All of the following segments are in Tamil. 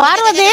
பார்வதி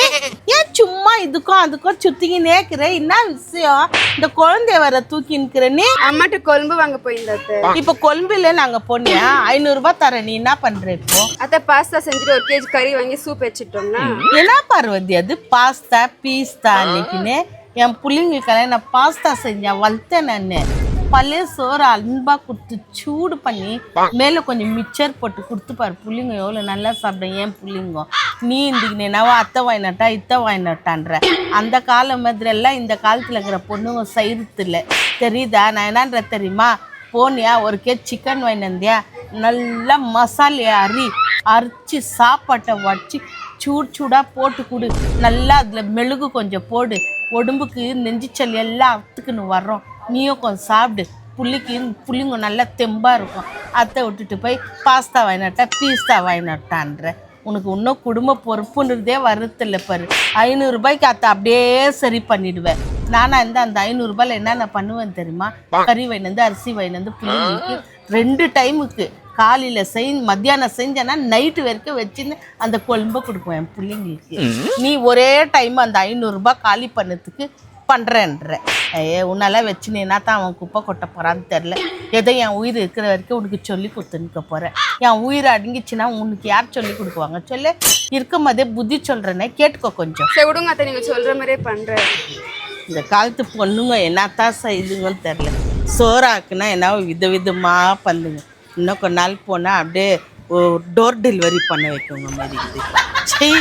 ஏன் சும்மா இதுக்கும் அதுக்கும் சுத்திக்கினே இருக்கிற என்ன விஷயம்? இந்த குழந்தைய வர தூக்கி நிக்கிற நீ அம்மாட்ட கொழும்பு வாங்க போயிருந்தா. இப்ப கொழும்புல நாங்க போனியா 500 ரூபாய் தர, நீ என்ன பண்ற இப்போ? அத்தை பாஸ்தா செஞ்சுட்டு 1 கேஜி கறி வாங்கி சூப் வச்சுட்டோம்னா. என்ன பார்வதி அது பாஸ்தா பீஸ்தா அன்னைக்குன்னு என் பிள்ளைங்களுக்கெல்லாம் நான் பாஸ்தா செஞ்சேன் வளர்த்தேன். நான் பழைய சோறு அன்பா கொடுத்து சூடு பண்ணி மேல கொஞ்சம் மிக்சர் போட்டு கொடுத்து பாரு, புள்ளிங்க எவ்வளவு நல்லா சாப்பிடுங்க. ஏன் புள்ளிங்க நீ இந்திக்கினேனாவா அத்தை வாங்கினட்டா இத்தை வாங்கினட்டான்ற அந்த காலம் மாதிரி எல்லாம் இந்த காலத்துல இருக்கிற பொண்ணுங்க செய்யறது இல்லை, தெரியுதா? நான் என்னன்ற தெரியுமா, போனியா 1 கேஜி சிக்கன் வாங்கினந்தியா, நல்லா மசாலையை அரைச்சி சாப்பாட்டை வச்சு சூடாக போட்டு கொடு, நல்லா அதில் மெழுகு கொஞ்சம் போடு, உடம்புக்கு நெஞ்சிச்சல் எல்லாம் அத்துக்குன்னு வர்றோம், நீயும் கொஞ்சம் சாப்பிடு, புள்ளிங்க நல்லா தெம்பாக இருக்கும். அத்தை விட்டுட்டு போய் பாஸ்தா வாங்கினட்டா பீஸ்தா வாங்கினட்டான்ற உனக்கு இன்னும் குடும்ப பொறுப்புன்றதே வரதில்லை பாரு. 500 ரூபாய்க்கு அத்தை அப்படியே சரி பண்ணிடுவேன். நானா இருந்தால் அந்த 500 ரூபாயில் என்னென்ன பண்ணுவேன் தெரியுமா? கறி வாங்கினந்து அரிசி வாங்கினந்து பிள்ளைங்களுக்கு 2 டைமுக்கு காலையில் மத்தியானம் செஞ்சேன்னா நைட்டு வரைக்கும் வச்சுன்னு அந்த குழம்பை கொடுப்பேன் என் பிள்ளைங்களுக்கு. நீ ஒரே டைம் அந்த 500 ரூபாய் காலி பண்ணதுக்கு பண்ணுறேன்ற உன்னால வச்சுனேன்னா தான் அவன் குப்பை கொட்ட போகிறான்னு தெரில. ஏதோ என் உயிர் இருக்கிற வரைக்கும் உனக்கு சொல்லி கொடுத்துனுக்க போகிறேன். என் உயிர் அடங்கிச்சுன்னா உனக்கு யார் சொல்லி கொடுக்குவாங்க சொல்ல? இருக்கும் போதே புத்தி சொல்கிறேன்னே கேட்டுக்கோ கொஞ்சம். சரி விடுங்க அத்தை, நீங்கள் சொல்கிற மாதிரியே பண்ணுறேன். இந்த காலத்து பொண்ணுங்க என்னத்தான் செய்யுதுங்கன்னு தெரில. சோறாக்குன்னா என்ன விதவிதமாக பண்ணுங்க. இன்னும் கொஞ்ச நாள் போனால் அப்படியே டோர் டெலிவரி பண்ண வைக்கவங்க மாதிரி இருக்குது. சரி.